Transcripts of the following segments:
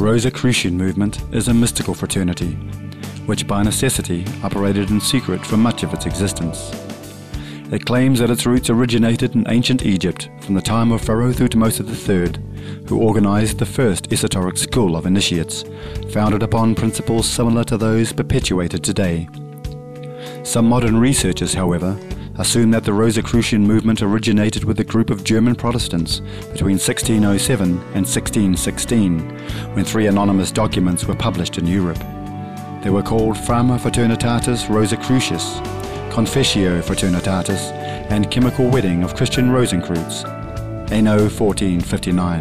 Rosicrucian movement is a mystical fraternity, which by necessity operated in secret for much of its existence. It claims that its roots originated in ancient Egypt from the time of Pharaoh Thutmose III, who organized the first esoteric school of initiates, founded upon principles similar to those perpetuated today. Some modern researchers, however, assume that the Rosicrucian movement originated with a group of German Protestants between 1607 and 1616, when 3 anonymous documents were published in Europe. They were called Frama Fraternitatis Rosicrucis, Confessio Fraternitatis, and Chemical Wedding of Christian Rosencreutz, Anno 1459.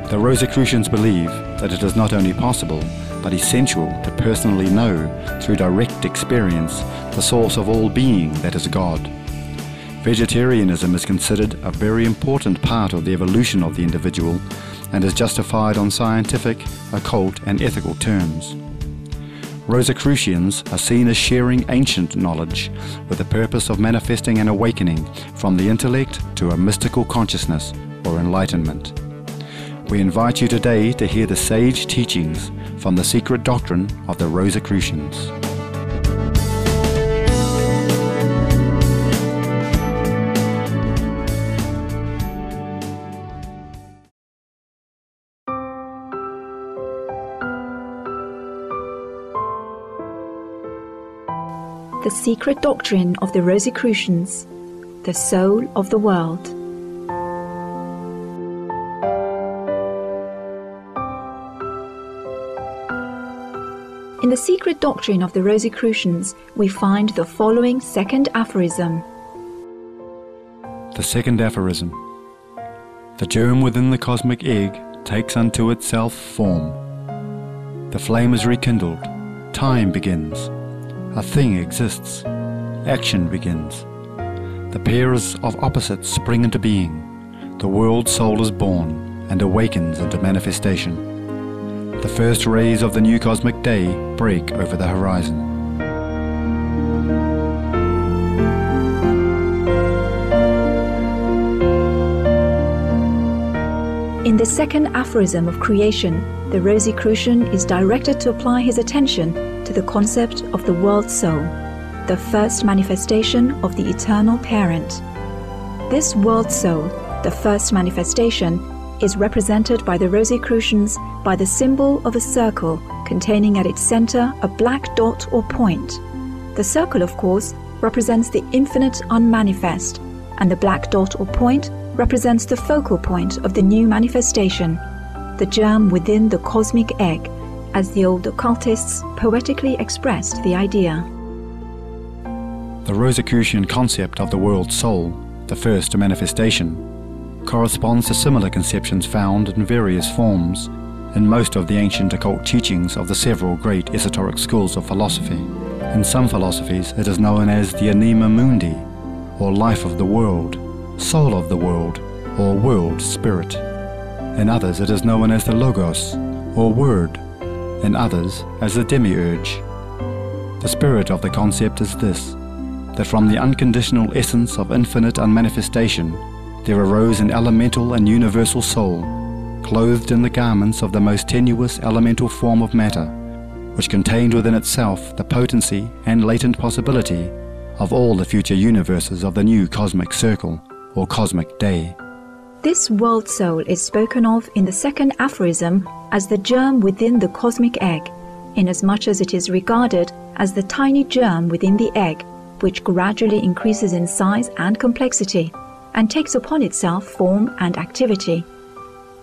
The Rosicrucians believe that it is not only possible, but essential to personally know, through direct experience, the source of all being, that is God. Vegetarianism is considered a very important part of the evolution of the individual and is justified on scientific, occult and ethical terms. Rosicrucians are seen as sharing ancient knowledge with the purpose of manifesting an awakening from the intellect to a mystical consciousness or enlightenment. We invite you today to hear the sage teachings from the secret doctrine of the Rosicrucians. The secret doctrine of the Rosicrucians, the soul of the world. In the secret doctrine of the Rosicrucians, we find the following second aphorism. The second aphorism. The germ within the cosmic egg takes unto itself form. The flame is rekindled. Time begins. A thing exists. Action begins. The pairs of opposites spring into being. The world soul is born and awakens into manifestation. The first rays of the new cosmic day break over the horizon. In the second aphorism of creation, the Rosicrucian is directed to apply his attention to the concept of the world soul, the first manifestation of the eternal parent. This world soul, the first manifestation, is represented by the Rosicrucians by the symbol of a circle containing at its center a black dot or point. The circle, of course, represents the infinite unmanifest, and the black dot or point represents the focal point of the new manifestation, the germ within the cosmic egg, as the old occultists poetically expressed the idea. The Rosicrucian concept of the world soul, the first manifestation, corresponds to similar conceptions found in various forms in most of the ancient occult teachings of the several great esoteric schools of philosophy. In some philosophies it is known as the anima mundi, or life of the world, soul of the world, or world spirit. In others it is known as the logos, or word, in others as the demiurge. The spirit of the concept is this, that from the unconditional essence of infinite unmanifestation there arose an elemental and universal soul, clothed in the garments of the most tenuous elemental form of matter, which contained within itself the potency and latent possibility of all the future universes of the new cosmic circle, or cosmic day. This world soul is spoken of in the second aphorism as the germ within the cosmic egg, inasmuch as it is regarded as the tiny germ within the egg, which gradually increases in size and complexity, and takes upon itself form and activity.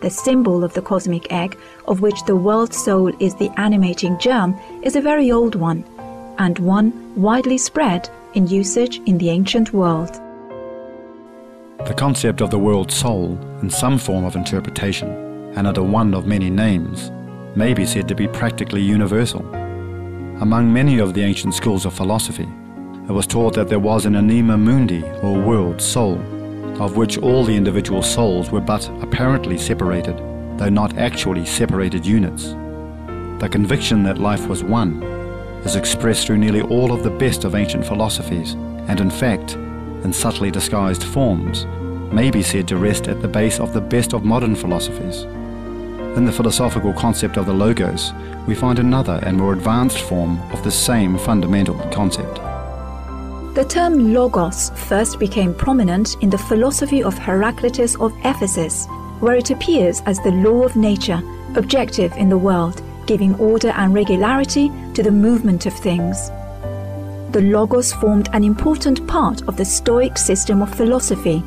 The symbol of the cosmic egg, of which the world soul is the animating germ, is a very old one, and one widely spread in usage in the ancient world. The concept of the world soul, in some form of interpretation, and under one of many names, may be said to be practically universal. Among many of the ancient schools of philosophy, it was taught that there was an anima mundi, or world soul, of which all the individual souls were but apparently separated, though not actually separated units. The conviction that life was one is expressed through nearly all of the best of ancient philosophies, and in fact, in subtly disguised forms, may be said to rest at the base of the best of modern philosophies. In the philosophical concept of the logos, we find another and more advanced form of the same fundamental concept. The term logos first became prominent in the philosophy of Heraclitus of Ephesus, where it appears as the law of nature, objective in the world, giving order and regularity to the movement of things. The logos formed an important part of the Stoic system of philosophy.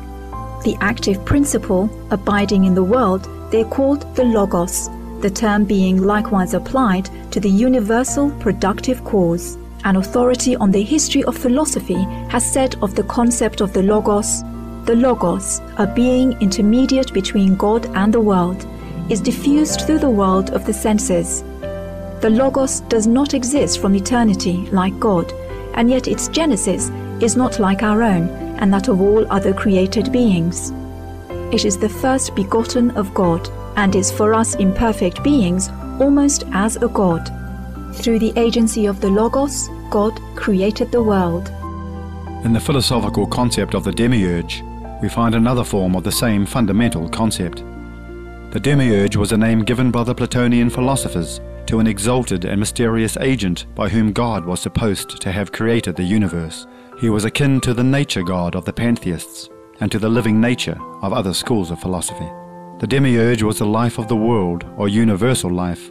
The active principle abiding in the world they called the logos, the term being likewise applied to the universal productive cause. An authority on the history of philosophy has said of the concept of the logos, a being intermediate between God and the world, is diffused through the world of the senses. The logos does not exist from eternity like God, and yet its genesis is not like our own and that of all other created beings. It is the first begotten of God, and is for us imperfect beings almost as a God. Through the agency of the logos, God created the world. In the philosophical concept of the demiurge, we find another form of the same fundamental concept. The demiurge was a name given by the Platonian philosophers to an exalted and mysterious agent by whom God was supposed to have created the universe. He was akin to the nature god of the pantheists and to the living nature of other schools of philosophy. The demiurge was the life of the world, or universal life,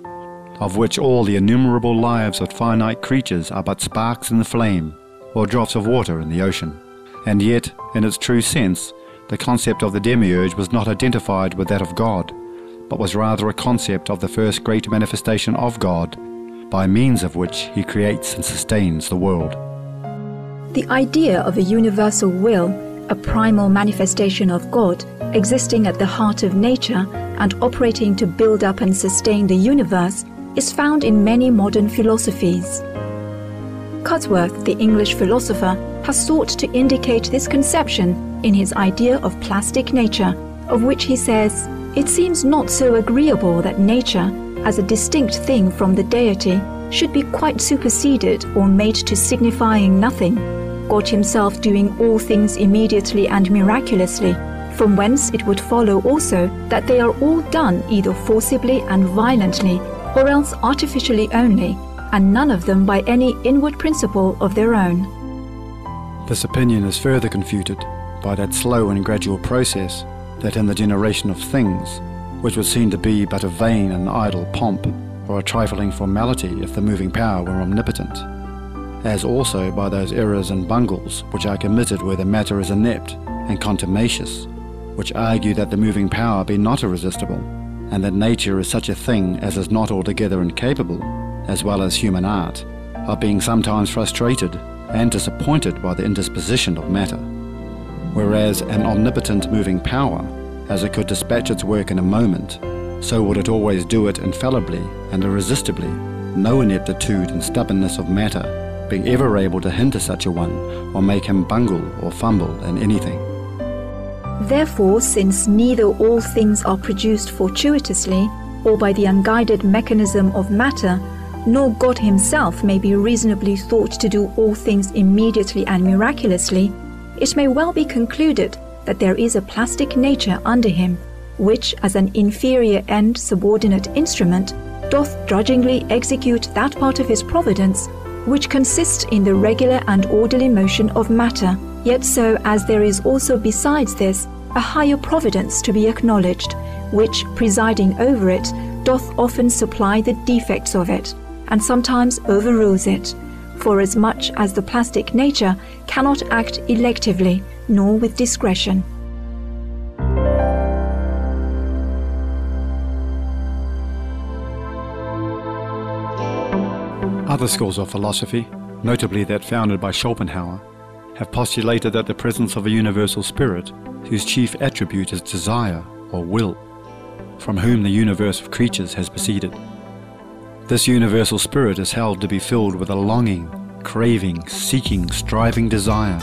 of which all the innumerable lives of finite creatures are but sparks in the flame, or drops of water in the ocean. And yet, in its true sense, the concept of the demiurge was not identified with that of God, but was rather a concept of the first great manifestation of God, by means of which he creates and sustains the world. The idea of a universal will, a primal manifestation of God, existing at the heart of nature and operating to build up and sustain the universe, is found in many modern philosophies. Cudsworth, the English philosopher, has sought to indicate this conception in his idea of plastic nature, of which he says, "It seems not so agreeable that nature, as a distinct thing from the deity, should be quite superseded or made to signifying nothing, God himself doing all things immediately and miraculously, from whence it would follow also that they are all done either forcibly and violently, or else artificially only, and none of them by any inward principle of their own." This opinion is further confuted by that slow and gradual process that in the generation of things, which would seem to be but a vain and idle pomp, or a trifling formality if the moving power were omnipotent, as also by those errors and bungles which are committed where the matter is inept and contumacious, which argue that the moving power be not irresistible, and that nature is such a thing as is not altogether incapable, as well as human art, of being sometimes frustrated and disappointed by the indisposition of matter. Whereas an omnipotent moving power, as it could dispatch its work in a moment, so would it always do it infallibly and irresistibly, no ineptitude and stubbornness of matter being ever able to hinder such a one, or make him bungle or fumble in anything. Therefore, since neither all things are produced fortuitously, or by the unguided mechanism of matter, nor God himself may be reasonably thought to do all things immediately and miraculously, it may well be concluded that there is a plastic nature under him, which, as an inferior and subordinate instrument, doth drudgingly execute that part of his providence which consists in the regular and orderly motion of matter, yet so as there is also besides this a higher providence to be acknowledged, which, presiding over it, doth often supply the defects of it, and sometimes overrules it, forasmuch as the plastic nature cannot act electively, nor with discretion. Other schools of philosophy, notably that founded by Schopenhauer, have postulated that the presence of a universal spirit, whose chief attribute is desire or will, from whom the universe of creatures has proceeded. This universal spirit is held to be filled with a longing, craving, seeking, striving desire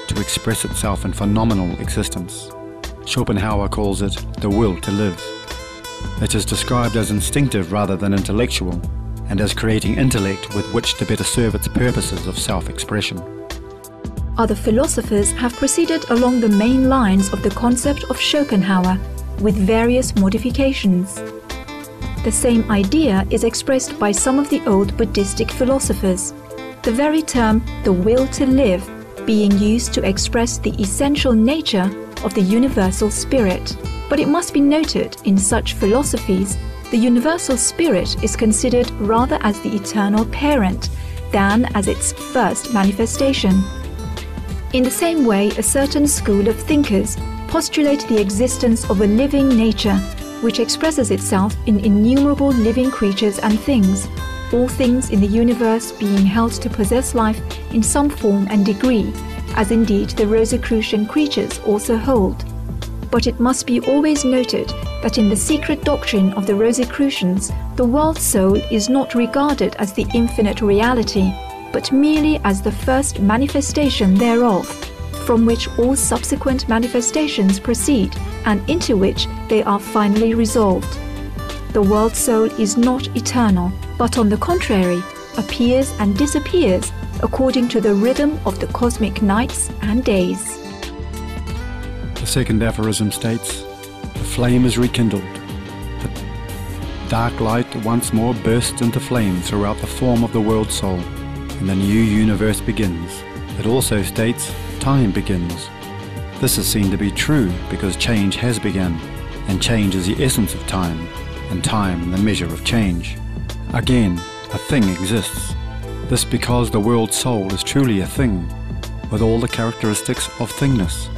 to express itself in phenomenal existence. Schopenhauer calls it the will to live. It is described as instinctive rather than intellectual, and as creating intellect with which to better serve its purposes of self-expression. Other philosophers have proceeded along the main lines of the concept of Schopenhauer, with various modifications. The same idea is expressed by some of the old Buddhistic philosophers. The very term the will to live being used to express the essential nature of the universal spirit. But it must be noted, in such philosophies, the universal spirit is considered rather as the eternal parent than as its first manifestation. In the same way, a certain school of thinkers postulate the existence of a living nature, which expresses itself in innumerable living creatures and things, all things in the universe being held to possess life in some form and degree, as indeed the Rosicrucian creatures also hold. But it must be always noted that in the secret doctrine of the Rosicrucians, the world soul is not regarded as the infinite reality, but merely as the first manifestation thereof, from which all subsequent manifestations proceed and into which they are finally resolved. The world soul is not eternal, but on the contrary, appears and disappears according to the rhythm of the cosmic nights and days. The second aphorism states, "The flame is rekindled. The dark light once more bursts into flame throughout the form of the world soul, and the new universe begins." It also states, "Time begins." This is seen to be true because change has begun, and change is the essence of time, and time the measure of change. Again, a thing exists. This because the world soul is truly a thing, with all the characteristics of thingness.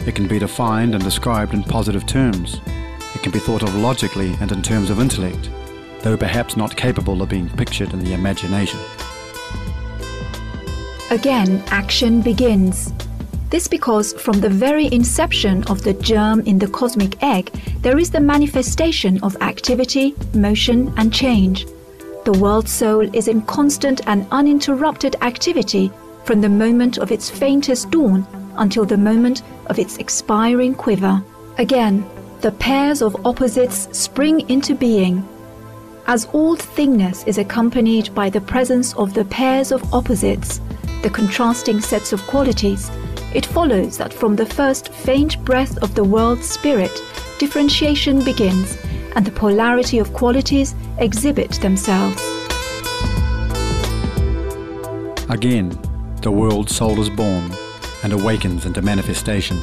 It can be defined and described in positive terms. It can be thought of logically and in terms of intellect, though perhaps not capable of being pictured in the imagination. Again, action begins. This because from the very inception of the germ in the cosmic egg, there is the manifestation of activity, motion, and change. The world soul is in constant and uninterrupted activity from the moment of its faintest dawn until the moment of its expiring quiver. Again, the pairs of opposites spring into being. As all thingness is accompanied by the presence of the pairs of opposites, the contrasting sets of qualities, it follows that from the first faint breath of the world spirit, differentiation begins, and the polarity of qualities exhibit themselves. Again, the world soul is born and awakens into manifestation.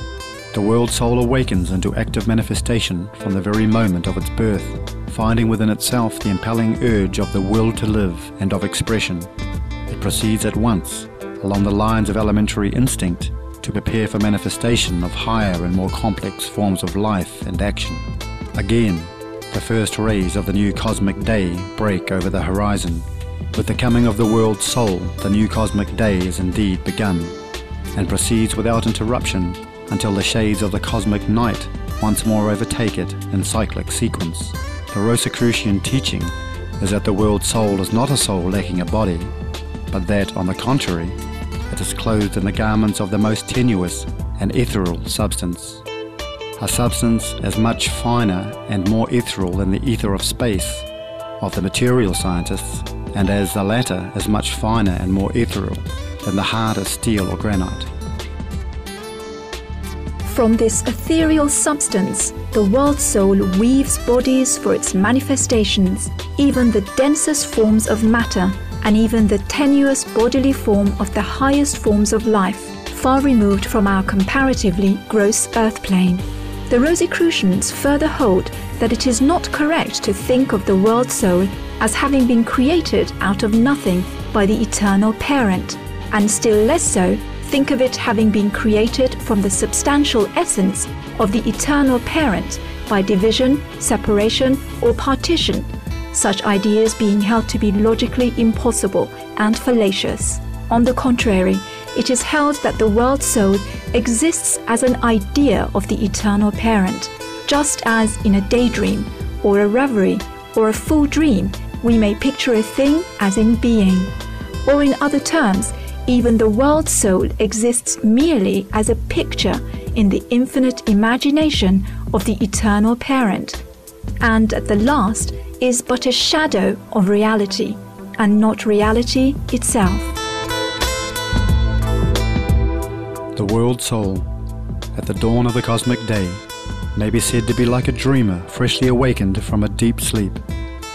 The world soul awakens into active manifestation from the very moment of its birth, finding within itself the impelling urge of the will to live and of expression. It proceeds at once, along the lines of elementary instinct, to prepare for manifestation of higher and more complex forms of life and action. Again, the first rays of the new cosmic day break over the horizon. With the coming of the world soul, the new cosmic day is indeed begun, and proceeds without interruption until the shades of the cosmic night once more overtake it in cyclic sequence. The Rosicrucian teaching is that the world soul is not a soul lacking a body, but that, on the contrary, it is clothed in the garments of the most tenuous and ethereal substance. A substance as much finer and more ethereal than the ether of space of the material scientists, and as the latter is much finer and more ethereal than the harder steel or granite. From this ethereal substance, the world soul weaves bodies for its manifestations, even the densest forms of matter, and even the tenuous bodily form of the highest forms of life, far removed from our comparatively gross earth plane. The Rosicrucians further hold that it is not correct to think of the world soul as having been created out of nothing by the eternal parent, and still less so think of it having been created from the substantial essence of the eternal parent by division, separation, or partition, such ideas being held to be logically impossible and fallacious. On the contrary, it is held that the world soul exists as an idea of the eternal parent, just as in a daydream, or a reverie, or a full dream, we may picture a thing as in being. Or in other terms, even the world soul exists merely as a picture in the infinite imagination of the eternal parent, and at the last is but a shadow of reality, and not reality itself. The world soul, at the dawn of the cosmic day, may be said to be like a dreamer freshly awakened from a deep sleep,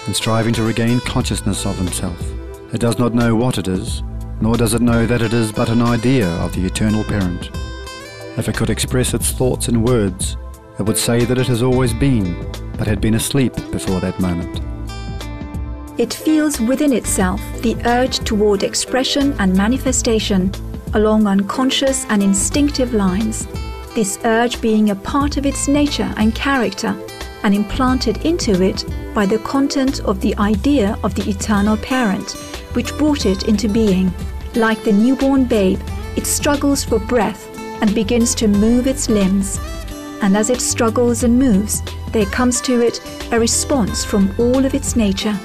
and striving to regain consciousness of himself. It does not know what it is, nor does it know that it is but an idea of the eternal parent. If it could express its thoughts in words, it would say that it has always been, but had been asleep before that moment. It feels within itself the urge toward expression and manifestation along unconscious and instinctive lines, this urge being a part of its nature and character and implanted into it by the content of the idea of the eternal parent, which brought it into being. Like the newborn babe, it struggles for breath and begins to move its limbs. And as it struggles and moves, there comes to it a response from all of its nature,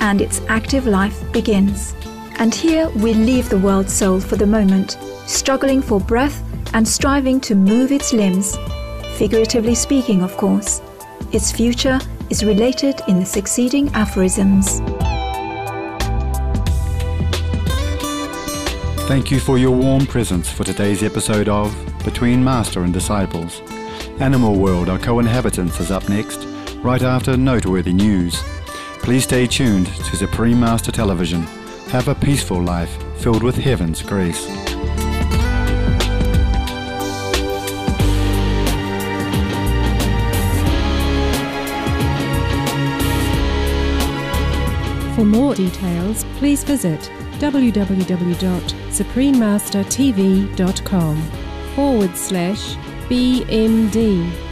and its active life begins. And here we leave the world soul for the moment, struggling for breath and striving to move its limbs, figuratively speaking, of course. Its future is related in the succeeding aphorisms. Thank you for your warm presence for today's episode of Between Master and Disciples. Animal World, Our Co-Inhabitants is up next, right after noteworthy news. Please stay tuned to Supreme Master Television. Have a peaceful life filled with heaven's grace. For more details, please visit www.suprememastertv.com/BMD.